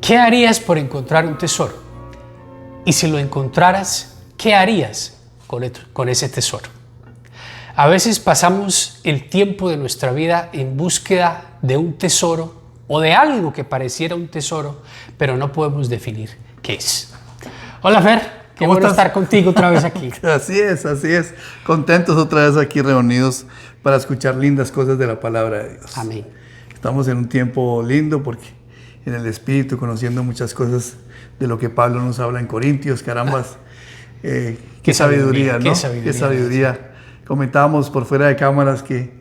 ¿Qué harías por encontrar un tesoro? Y si lo encontraras, ¿qué harías con ese tesoro? A veces pasamos el tiempo de nuestra vida en búsqueda de un tesoro o de algo que pareciera un tesoro, pero no podemos definir qué es. Hola Fer, qué bueno estar contigo otra vez aquí. Así es. Contentos otra vez aquí reunidos para escuchar lindas cosas de la palabra de Dios. Amén. Estamos en un tiempo lindo porque en el Espíritu conociendo muchas cosas de lo que Pablo nos habla en Corintios, carambas. Qué sabiduría, ¿no? Qué sabiduría. Comentábamos por fuera de cámaras que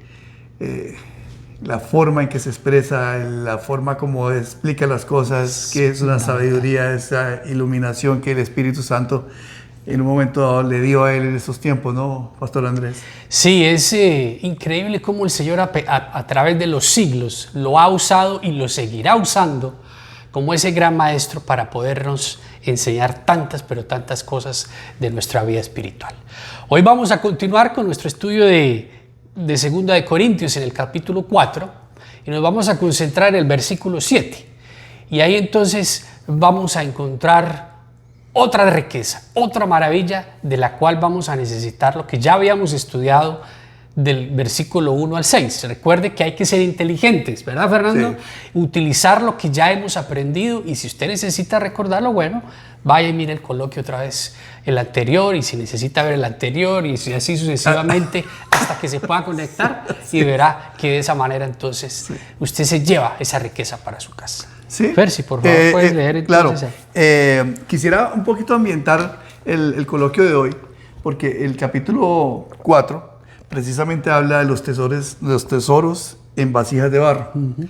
la forma en que se expresa, la forma como explica las cosas, que es una sabiduría, esa iluminación que el Espíritu Santo en un momento dado le dio a él en esos tiempos, ¿no, Pastor Andrés? Sí, es increíble cómo el Señor a través de los siglos lo ha usado y lo seguirá usando como ese gran maestro para podernos enseñar tantas, pero tantas cosas de nuestra vida espiritual. Hoy vamos a continuar con nuestro estudio de 2 de Corintios en el capítulo 4 y nos vamos a concentrar en el versículo 7. Y ahí entonces vamos a encontrar otra riqueza, otra maravilla de la cual vamos a necesitar lo que ya habíamos estudiado del versículo 1 al 6. Recuerde que hay que ser inteligentes, ¿verdad, Fernando? Sí. Utilizar lo que ya hemos aprendido, y si usted necesita recordarlo, bueno, vaya y mire el coloquio otra vez, el anterior, y si necesita ver el anterior, y así sucesivamente hasta que se pueda conectar, y verá que de esa manera entonces usted se lleva esa riqueza para su casa. Sí. Percy, por favor, puedes leer entonces. Claro. Quisiera un poquito ambientar el coloquio de hoy, porque el capítulo 4 precisamente habla de los tesoros en vasijas de barro. Uh-huh.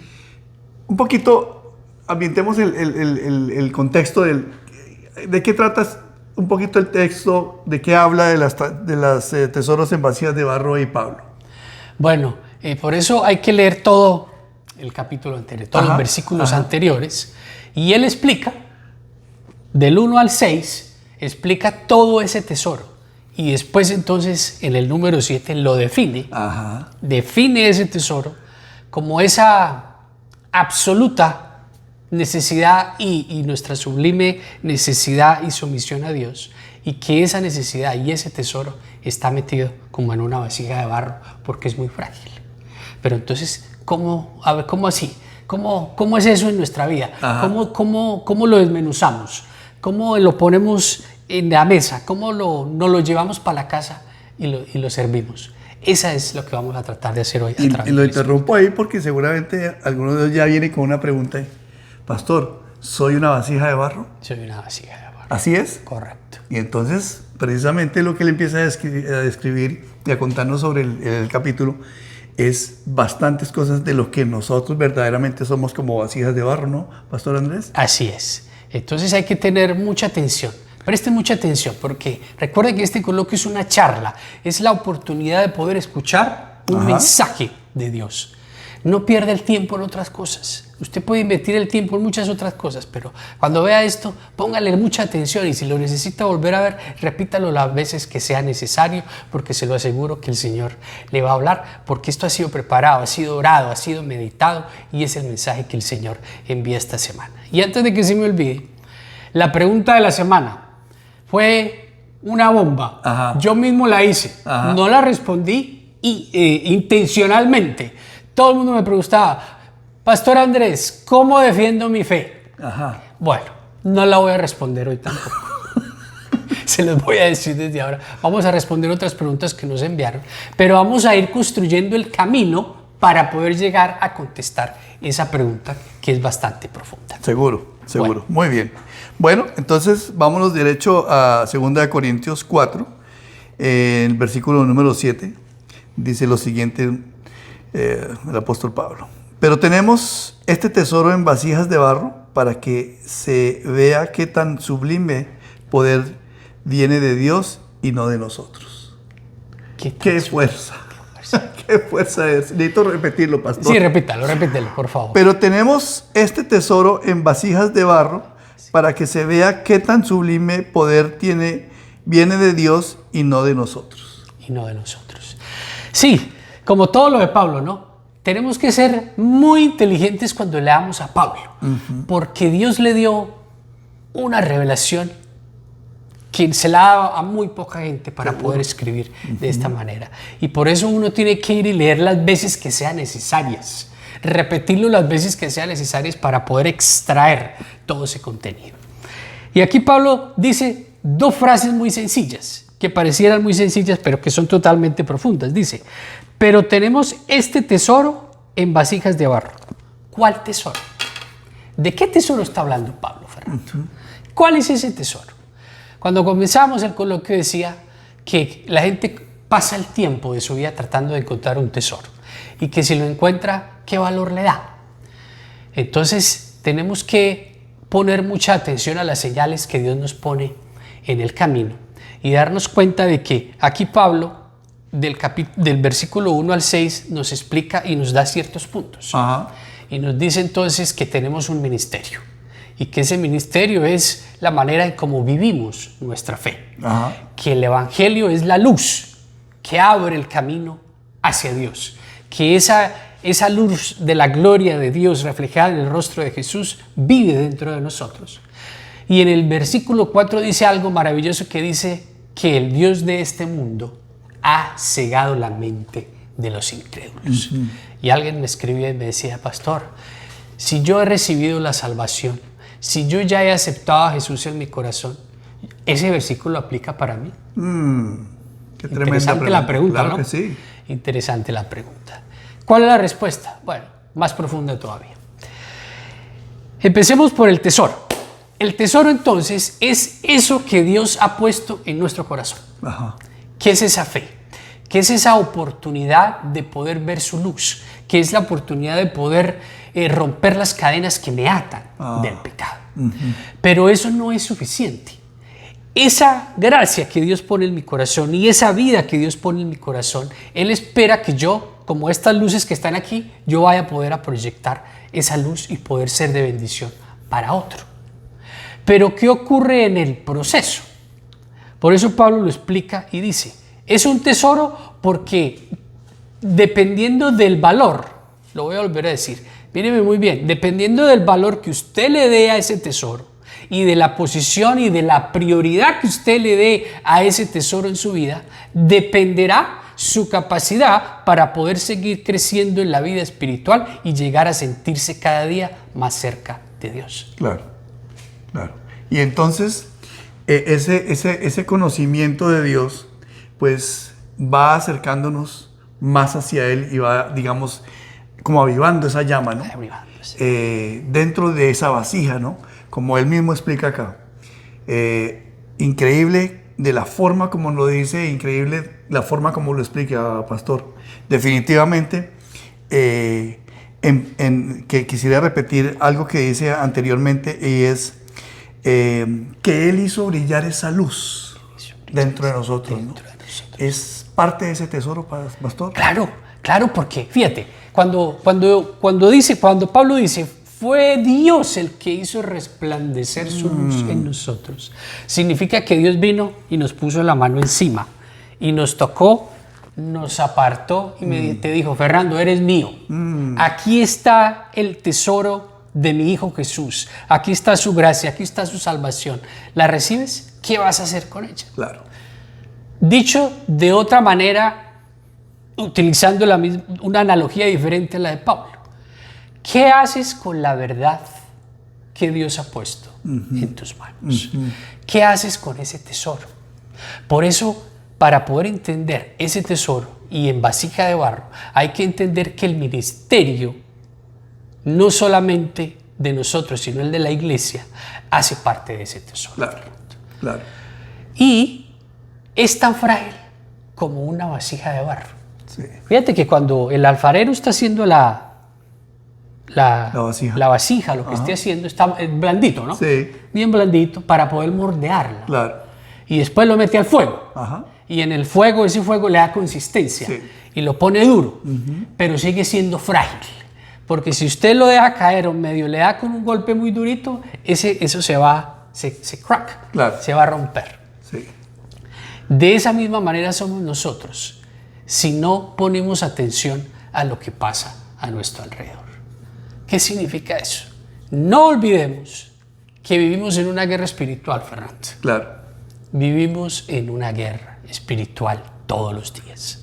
Un poquito ambientemos el contexto de qué tratas un poquito el texto, de qué habla de las tesoros en vasijas de barro y Pablo. Bueno, por eso hay que leer todo el capítulo anterior, todos los versículos anteriores, y él explica, del 1 al 6, explica todo ese tesoro. Y después entonces en el número 7 lo define, define ese tesoro como esa absoluta necesidad y nuestra sublime necesidad y sumisión a Dios, y que esa necesidad y ese tesoro está metido como en una vasija de barro porque es muy frágil. Pero entonces, ¿cómo así? ¿Cómo es eso en nuestra vida? ¿Cómo lo desmenuzamos? ¿Cómo lo ponemos en la mesa? ¿Cómo nos lo llevamos para la casa y lo servimos? Esa es lo que vamos a tratar de hacer hoy. Y lo interrumpo ahí porque seguramente algunos de ellos ya vienen con una pregunta. Pastor, ¿soy una vasija de barro? Soy una vasija de barro. ¿Así es? Correcto. Y entonces, precisamente lo que él empieza a describir y a contarnos sobre el capítulo es bastantes cosas de lo que nosotros verdaderamente somos como vasijas de barro, ¿no, Pastor Andrés? Así es. Entonces hay que tener mucha atención. Presten mucha atención porque recuerden que este coloquio es una charla, es la oportunidad de poder escuchar un mensaje de Dios. No pierda el tiempo en otras cosas. Usted puede invertir el tiempo en muchas otras cosas, pero cuando vea esto, póngale mucha atención, y si lo necesita volver a ver, repítalo las veces que sea necesario, porque se lo aseguro que el Señor le va a hablar, porque esto ha sido preparado, ha sido orado, ha sido meditado, y es el mensaje que el Señor envía esta semana. Y antes de que se me olvide, la pregunta de la semana fue una bomba. Yo mismo la hice. No la respondí intencionalmente. Todo el mundo me preguntaba, Pastor Andrés, ¿cómo defiendo mi fe? Bueno, no la voy a responder hoy tampoco. Se los voy a decir desde ahora. Vamos a responder otras preguntas que nos enviaron, pero vamos a ir construyendo el camino para poder llegar a contestar esa pregunta que es bastante profunda. Seguro. Bueno. Muy bien. Bueno, entonces vámonos derecho a 2 de Corintios 4, en el versículo número 7, dice lo siguiente el apóstol Pablo. Pero tenemos este tesoro en vasijas de barro para que se vea qué tan sublime poder viene de Dios y no de nosotros. ¡Qué fuerza! ¡Qué fuerza es! Necesito repetirlo, pastor. Sí, repítalo, por favor. Pero tenemos este tesoro en vasijas de barro para que se vea qué tan sublime poder viene de Dios y no de nosotros. Y no de nosotros. Sí, como todo lo de Pablo, ¿no? tenemos que ser muy inteligentes cuando leamos a Pablo, porque Dios le dio una revelación que se la da a muy poca gente para poder escribir de esta manera. Y por eso uno tiene que ir y leer las veces que sean necesarias, repetirlo las veces que sean necesarias para poder extraer todo ese contenido. Y aquí Pablo dice dos frases muy sencillas, que parecieran muy sencillas, pero que son totalmente profundas. Dice, pero tenemos este tesoro en vasijas de barro. ¿Cuál tesoro? ¿De qué tesoro está hablando Pablo, Fernando? ¿Cuál es ese tesoro? Cuando comenzamos el coloquio decía que la gente pasa el tiempo de su vida tratando de encontrar un tesoro y que si lo encuentra, ¿qué valor le da? Entonces tenemos que poner mucha atención a las señales que Dios nos pone en el camino y darnos cuenta de que aquí Pablo del versículo 1 al 6 nos explica y nos da ciertos puntos. Y nos dice entonces que tenemos un ministerio y que ese ministerio es la manera en cómo vivimos nuestra fe. Que el evangelio es la luz que abre el camino hacia Dios, que esa luz de la gloria de Dios reflejada en el rostro de Jesús vive dentro de nosotros. Y en el versículo 4 dice algo maravilloso que dice que el Dios de este mundo ha cegado la mente de los incrédulos. Y alguien me escribía y me decía, pastor, si yo he recibido la salvación, si yo ya he aceptado a Jesús en mi corazón, ¿ese versículo aplica para mí? Qué interesante la pregunta, claro, ¿no? Que sí. Interesante la pregunta. ¿Cuál es la respuesta? Bueno, más profunda todavía. Empecemos por el tesoro. El tesoro entonces es eso que Dios ha puesto en nuestro corazón. ¿Qué es esa fe? ¿Qué es esa oportunidad de poder ver su luz? ¿Qué es la oportunidad de poder romper las cadenas que me atan del pecado? Pero eso no es suficiente. Esa gracia que Dios pone en mi corazón y esa vida que Dios pone en mi corazón, Él espera que yo, como estas luces que están aquí, yo vaya a poder a proyectar esa luz y poder ser de bendición para otro. Pero ¿qué ocurre en el proceso? Por eso Pablo lo explica y dice, es un tesoro porque dependiendo del valor, lo voy a volver a decir, míreme muy bien, dependiendo del valor que usted le dé a ese tesoro y de la posición y de la prioridad que usted le dé a ese tesoro en su vida, dependerá su capacidad para poder seguir creciendo en la vida espiritual y llegar a sentirse cada día más cerca de Dios. Claro, claro. Y entonces ese conocimiento de Dios pues va acercándonos más hacia Él y va, digamos, como avivando esa llama, ¿no? Dentro de esa vasija, ¿no? Como Él mismo explica acá. Increíble de la forma como lo dice, increíble la forma como lo explica, pastor. Definitivamente, que quisiera repetir algo que dice anteriormente y es que Él hizo brillar esa luz dentro de nosotros, ¿no? ¿Es parte de ese tesoro, pastor? Claro, claro, porque fíjate, cuando Pablo dice, fue Dios el que hizo resplandecer su luz en nosotros, significa que Dios vino y nos puso la mano encima y nos tocó, nos apartó y te dijo, Fernando, eres mío. Aquí está el tesoro de mi Hijo Jesús. Aquí está su gracia, aquí está su salvación. ¿La recibes? ¿Qué vas a hacer con ella? Claro. Dicho de otra manera, utilizando una analogía diferente a la de Pablo. ¿Qué haces con la verdad que Dios ha puesto en tus manos? ¿Qué haces con ese tesoro? Por eso, para poder entender ese tesoro y en vasija de barro, hay que entender que el ministerio, no solamente de nosotros, sino el de la iglesia, hace parte de ese tesoro. Claro, claro. Y es tan frágil como una vasija de barro. Sí. Fíjate que cuando el alfarero está haciendo la vasija, lo que esté haciendo, está blandito, ¿no? Sí. Bien blandito para poder moldearla. Claro. Y después lo mete al fuego. Ajá. Y en el fuego, ese fuego le da consistencia. Sí. Y lo pone duro. Pero sigue siendo frágil. Porque si usted lo deja caer o medio le da con un golpe muy durito, eso se crack. Claro. Se va a romper. Sí. De esa misma manera somos nosotros, si no ponemos atención a lo que pasa a nuestro alrededor. ¿Qué significa eso? No olvidemos que vivimos en una guerra espiritual, Fernando. Claro. Vivimos en una guerra espiritual todos los días.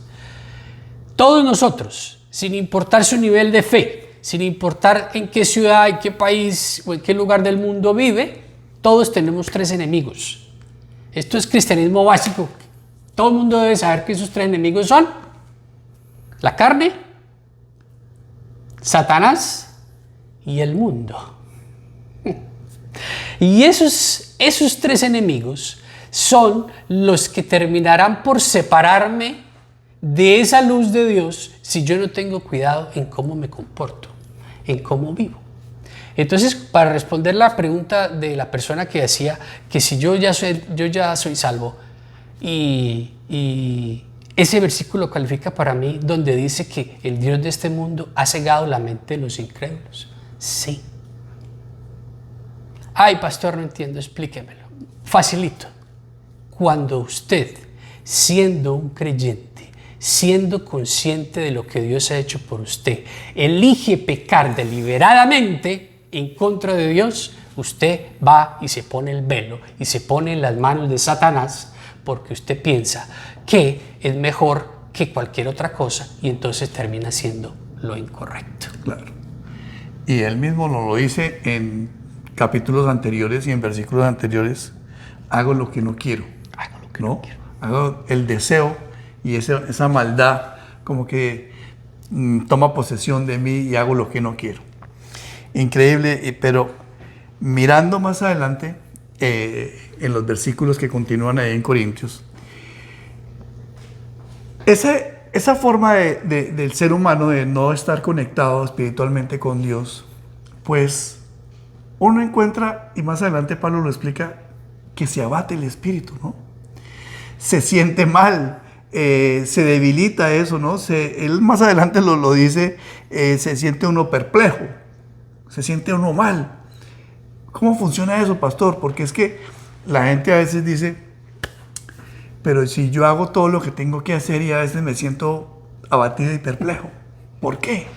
Todos nosotros, sin importar su nivel de fe, sin importar en qué ciudad, en qué país o en qué lugar del mundo vive, todos tenemos 3 enemigos. Esto es cristianismo básico. Todo el mundo debe saber que esos 3 enemigos son la carne, Satanás y el mundo. Y esos 3 enemigos son los que terminarán por separarme de esa luz de Dios si yo no tengo cuidado en cómo me comporto, en cómo vivo. Entonces, para responder la pregunta de la persona que decía que si yo ya soy salvo, y ese versículo califica para mí donde dice que el Dios de este mundo ha cegado la mente de los incrédulos. Sí. Ay, pastor, no entiendo, explíquemelo. Facilito. Cuando usted, siendo un creyente, siendo consciente de lo que Dios ha hecho por usted, elige pecar deliberadamente en contra de Dios, usted va y se pone el velo y se pone en las manos de Satanás porque usted piensa que es mejor que cualquier otra cosa y entonces termina haciendo lo incorrecto. Claro. Y él mismo nos lo dice en capítulos anteriores y en versículos anteriores: hago lo que no quiero. Hago lo que no quiero. Hago el deseo y esa maldad como que toma posesión de mí y hago lo que no quiero. Increíble, pero mirando más adelante en los versículos que continúan ahí en Corintios, esa forma del ser humano de no estar conectado espiritualmente con Dios, pues uno encuentra, y más adelante Pablo lo explica, que se abate el espíritu, ¿no? Se siente mal, se debilita eso, ¿no? Él más adelante lo dice, se siente uno perplejo, se siente uno mal. ¿Cómo funciona eso, pastor? Porque es que la gente a veces dice, pero si yo hago todo lo que tengo que hacer y a veces me siento abatido y perplejo, ¿por qué?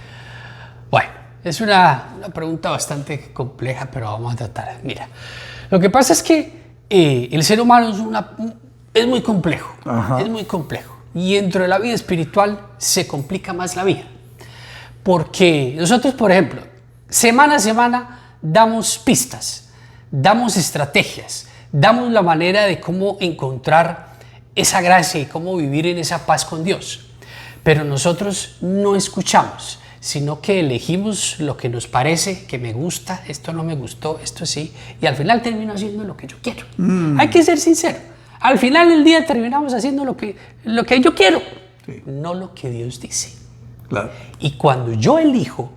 Bueno, es una pregunta bastante compleja, pero vamos a tratar. Mira, lo que pasa es que el ser humano es muy complejo. Ajá. Es muy complejo. Y dentro de la vida espiritual se complica más la vida. Porque nosotros, por ejemplo, semana a semana damos pistas, damos estrategias, damos la manera de cómo encontrar esa gracia y cómo vivir en esa paz con Dios. Pero nosotros no escuchamos, sino que elegimos lo que nos parece, que me gusta, esto no me gustó, esto sí, y al final termino haciendo lo que yo quiero. Hay que ser sincero. Al final del día terminamos haciendo lo que yo quiero, sí, no lo que Dios dice. Claro. Y cuando yo elijo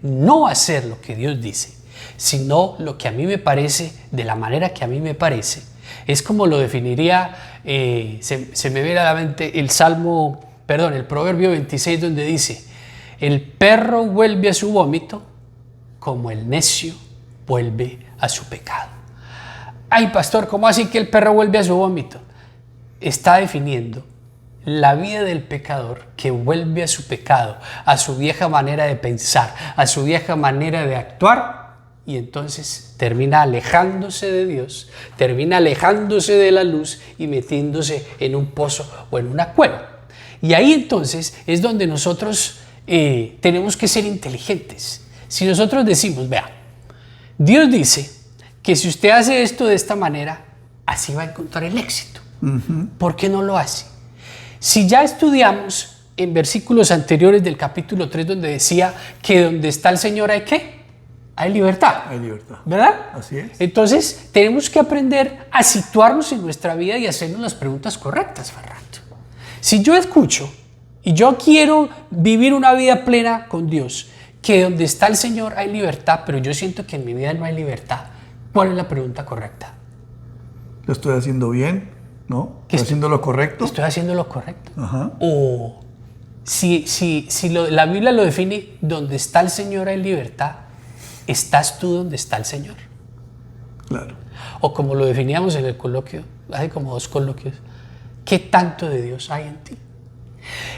no hacer lo que Dios dice, sino lo que a mí me parece, de la manera que a mí me parece, es como lo definiría, se me viene a la mente el Proverbio 26, donde dice: el perro vuelve a su vómito como el necio vuelve a su pecado. Ay, pastor, ¿cómo así que el perro vuelve a su vómito? Está definiendo la vida del pecador que vuelve a su pecado, a su vieja manera de pensar, a su vieja manera de actuar, y entonces termina alejándose de Dios, termina alejándose de la luz y metiéndose en un pozo o en una cueva. Y ahí entonces es donde nosotros tenemos que ser inteligentes. Si nosotros decimos, vea, Dios dice que si usted hace esto de esta manera, así va a encontrar el éxito. ¿Por qué no lo hace? Si ya estudiamos en versículos anteriores del capítulo 3, donde decía que donde está el Señor hay ¿qué? Hay libertad. Hay libertad. ¿Verdad? Así es. Entonces, tenemos que aprender a situarnos en nuestra vida y hacernos las preguntas correctas, Fernando. Si yo escucho y yo quiero vivir una vida plena con Dios, que donde está el Señor hay libertad, pero yo siento que en mi vida no hay libertad, ¿cuál es la pregunta correcta? ¿Lo estoy haciendo bien? ¿No? ¿Estoy haciendo lo correcto? ¿Estoy haciendo lo correcto? Ajá. O la Biblia lo define, donde está el Señor hay libertad, ¿estás tú donde está el Señor? Claro. O como lo definíamos en el coloquio, hace como 2 coloquios, ¿qué tanto de Dios hay en ti?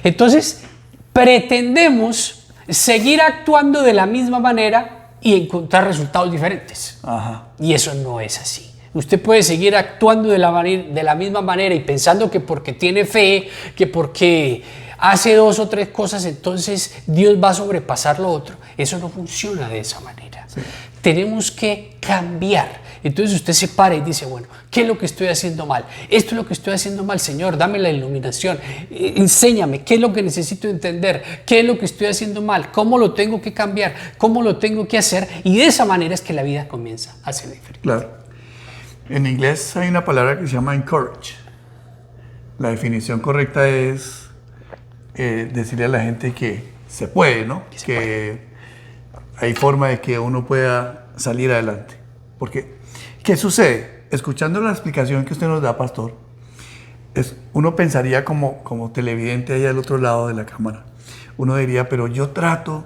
Entonces, pretendemos seguir actuando de la misma manera y encontrar resultados diferentes. Ajá. Y eso no es así. Usted puede seguir actuando de la misma manera y pensando que porque tiene fe, que porque hace 2 o 3 cosas, entonces Dios va a sobrepasar lo otro. Eso no funciona de esa manera. Sí. Tenemos que cambiar. Entonces usted se para y dice, bueno, ¿qué es lo que estoy haciendo mal? Esto es lo que estoy haciendo mal, Señor, dame la iluminación, enséñame, ¿qué es lo que necesito entender? ¿Qué es lo que estoy haciendo mal? ¿Cómo lo tengo que cambiar? ¿Cómo lo tengo que hacer? Y de esa manera es que la vida comienza a ser diferente. Claro. En inglés hay una palabra que se llama encourage. La definición correcta es decirle a la gente que se puede, ¿no? Que hay forma de que uno pueda salir adelante. Porque, ¿qué sucede? Escuchando la explicación que usted nos da, pastor, uno pensaría como televidente ahí al otro lado de la cámara. Uno diría, pero yo trato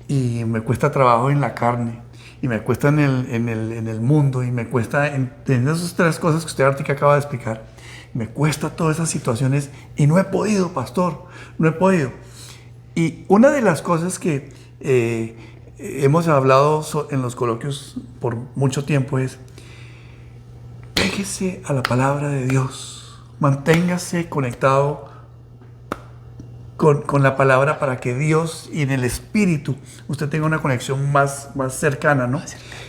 y me cuesta trabajo en la carne, y me cuesta en el mundo, y me cuesta en esas 3 cosas que usted ahorita acaba de explicar. Me cuesta todas esas situaciones y no he podido, pastor, no he podido. Y una de las cosas que hemos hablado en los coloquios por mucho tiempo es: péguese a la palabra de Dios, manténgase conectado con la palabra para que Dios y en el Espíritu usted tenga una conexión más cercana, ¿no?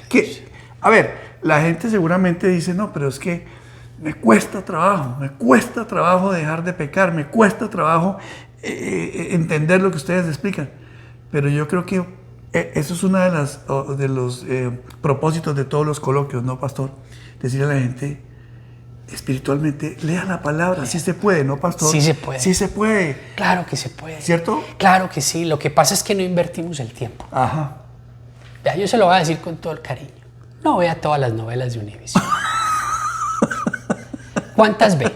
Que, a ver, la gente seguramente dice, no, pero es que me cuesta trabajo dejar de pecar, me cuesta trabajo entender lo que ustedes explican. Pero yo creo que eso es uno de los propósitos de todos los coloquios, ¿no, pastor? Decirle a la gente, espiritualmente, lea la palabra. Sí se puede, ¿no, pastor? Sí se puede. Sí se puede. Claro que se puede. ¿Cierto? Claro que sí. Lo que pasa es que no invertimos el tiempo. Ajá. Ya, yo se lo voy a decir con todo el cariño. No vea todas las novelas de Univision. ¿Cuántas ve?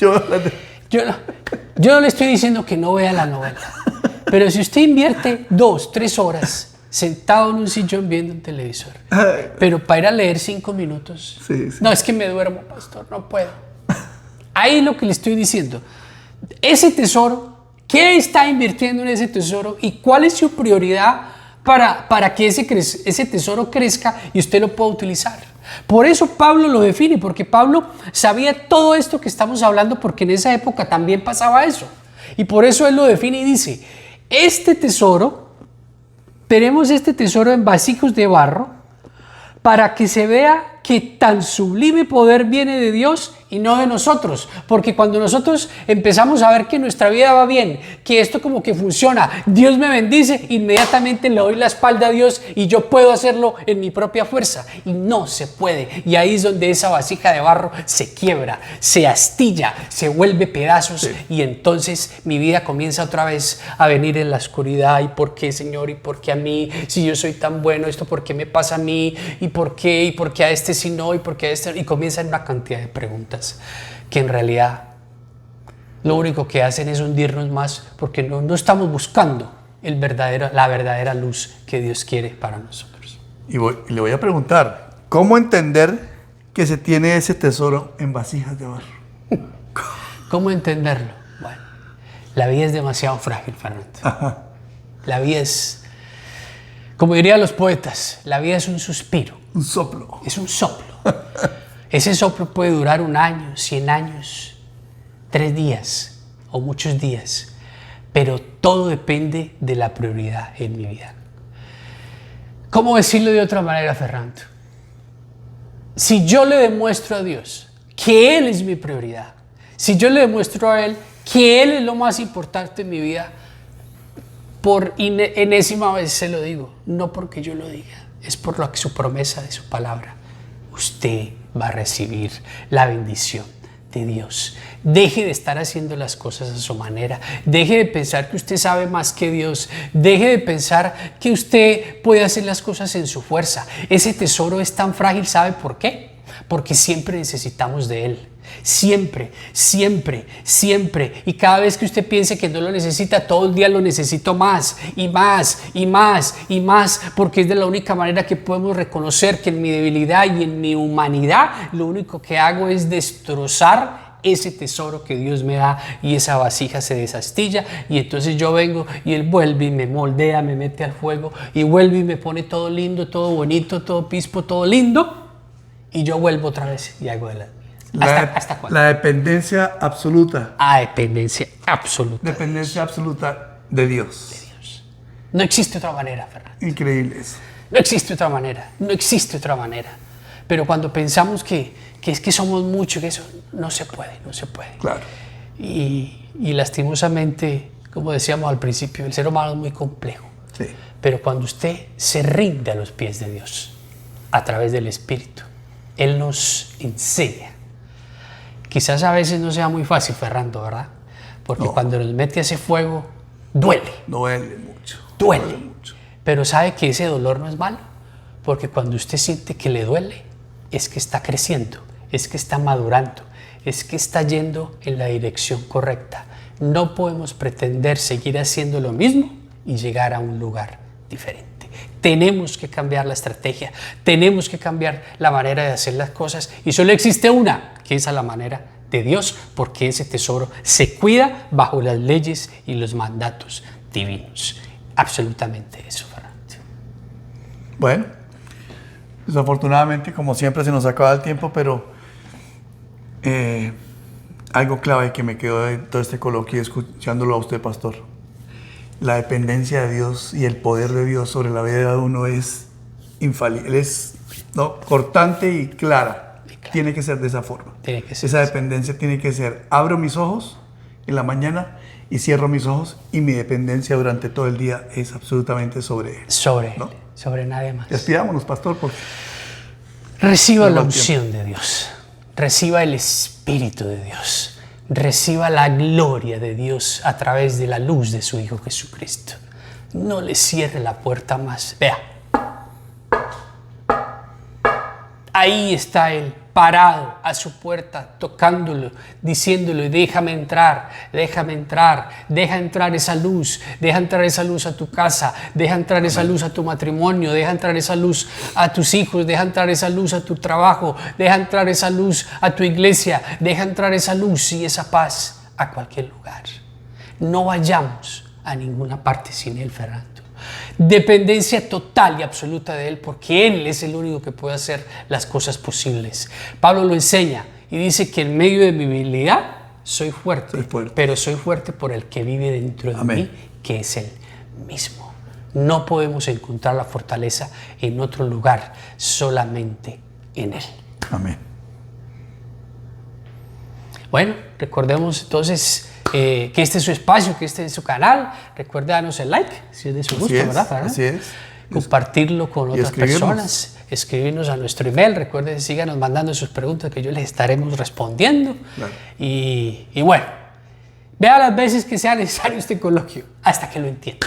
Yo no le estoy diciendo que no vea la novela. Pero si usted invierte 2, 3 horas sentado en un sillón viendo un televisor, pero para ir a leer 5 minutos, sí. No, es que me duermo, pastor, no puedo. Ahí lo que le estoy diciendo, ese tesoro, ¿qué está invirtiendo en ese tesoro y cuál es su prioridad para que ese tesoro crezca y usted lo pueda utilizar? Por eso Pablo lo define, porque Pablo sabía todo esto que estamos hablando, porque en esa época también pasaba eso. Y por eso él lo define y dice, tenemos este tesoro en vasijos de barro para que se vea que tan sublime poder viene de Dios y no de nosotros. Porque cuando nosotros empezamos a ver que nuestra vida va bien, que esto como que funciona, Dios me bendice, inmediatamente le doy la espalda a Dios y yo puedo hacerlo en mi propia fuerza. Y no se puede. Y ahí es donde esa vasija de barro se quiebra, se astilla, se vuelve pedazos. Sí. Y entonces mi vida comienza otra vez a venir en la oscuridad. ¿Y por qué, Señor? ¿Y por qué a mí? Si yo soy tan bueno, ¿esto por qué me pasa a mí? ¿Y por qué? ¿Y por qué a este si no? ¿Y por qué a este? Y comienzan una cantidad de preguntas que en realidad lo único que hacen es hundirnos más, porque no estamos buscando la verdadera luz que Dios quiere para nosotros. Y le voy a preguntar, ¿cómo entender que se tiene ese tesoro en vasijas de barro? ¿Cómo entenderlo? Bueno, la vida es demasiado frágil, Fernando. Ajá. La vida es, como dirían los poetas, la vida es un suspiro. Un soplo. Es un soplo. Ese soplo puede durar 1 año, 100 años, 3 días o muchos días, pero todo depende de la prioridad en mi vida. ¿Cómo decirlo de otra manera, Fernando? Si yo le demuestro a Dios que Él es mi prioridad, si yo le demuestro a Él que Él es lo más importante en mi vida, por enésima vez se lo digo, no porque yo lo diga, es por lo que su promesa de su palabra, usted va a recibir la bendición de Dios. Deje de estar haciendo las cosas a su manera. Deje de pensar que usted sabe más que Dios. Deje de pensar que usted puede hacer las cosas en su fuerza. Ese tesoro es tan frágil, ¿sabe por qué? Porque siempre necesitamos de Él. Siempre, siempre, siempre. Y cada vez que usted piense que no lo necesita, todo el día lo necesito más y más y más y más, porque es de la única manera que podemos reconocer que en mi debilidad y en mi humanidad lo único que hago es destrozar ese tesoro que Dios me da y esa vasija se desastilla y entonces yo vengo y Él vuelve y me moldea, me mete al fuego y vuelve y me pone todo lindo, todo bonito, todo pispo, todo lindo y yo vuelvo otra vez y hago de las mías. ¿Hasta cuándo? La dependencia absoluta. Dependencia absoluta. Dependencia absoluta de Dios. No existe otra manera, Fernando. Increíble eso. No existe otra manera, no existe otra manera. Pero cuando pensamos que es que somos muchos, que eso no se puede. Claro. Y lastimosamente, como decíamos al principio, el ser humano es muy complejo. Sí. Pero cuando usted se rinde a los pies de Dios, a través del Espíritu, Él nos enseña. Quizás a veces no sea muy fácil, Fernando, ¿verdad? Porque cuando nos mete a ese fuego, duele. Duele mucho. Duele mucho. Pero sabe que ese dolor no es malo, porque cuando usted siente que le duele, es que está creciendo, es que está madurando, es que está yendo en la dirección correcta. No podemos pretender seguir haciendo lo mismo y llegar a un lugar diferente. Tenemos que cambiar la estrategia, tenemos que cambiar la manera de hacer las cosas y solo existe una, que es a la manera de Dios, porque ese tesoro se cuida bajo las leyes y los mandatos divinos. Absolutamente eso, Fernando. Bueno, desafortunadamente, como siempre, se nos acaba el tiempo, pero algo clave que me quedó de todo este coloquio escuchándolo a usted, pastor. La dependencia de Dios y el poder de Dios sobre la vida de uno es infalible, es cortante y clara. Tiene que ser de esa forma. Esa dependencia tiene que ser, abro mis ojos en la mañana y cierro mis ojos y mi dependencia durante todo el día es absolutamente sobre Él. Sobre nadie más. Despidámonos, pastor. Reciba la unción de Dios, reciba el Espíritu de Dios, reciba la gloria de Dios a través de la luz de su Hijo Jesucristo. No le cierre la puerta más. Vea, ahí está Él, parado a su puerta, tocándolo, diciéndole, déjame entrar, deja entrar esa luz, deja entrar esa luz a tu casa, deja entrar esa luz a tu matrimonio, deja entrar esa luz a tus hijos, deja entrar esa luz a tu trabajo, deja entrar esa luz a tu iglesia, deja entrar esa luz y esa paz a cualquier lugar. No vayamos a ninguna parte sin Él, Fernando. Dependencia total y absoluta de Él, porque Él es el único que puede hacer las cosas posibles. Pablo lo enseña y dice que en medio de mi debilidad soy fuerte, pero soy fuerte por el que vive dentro de mí, que es Él mismo. No podemos encontrar la fortaleza en otro lugar, solamente en Él. Amén. Bueno, recordemos entonces que este es su espacio, que este es su canal. Recuerde darnos el like, si es de su gusto, ¿verdad? Así es. Compartirlo con otras personas, escribirnos a nuestro email. Recuerden, síganos mandando sus preguntas que yo les estaremos respondiendo. Claro. Y bueno, vea las veces que sea necesario este coloquio hasta que lo entienda.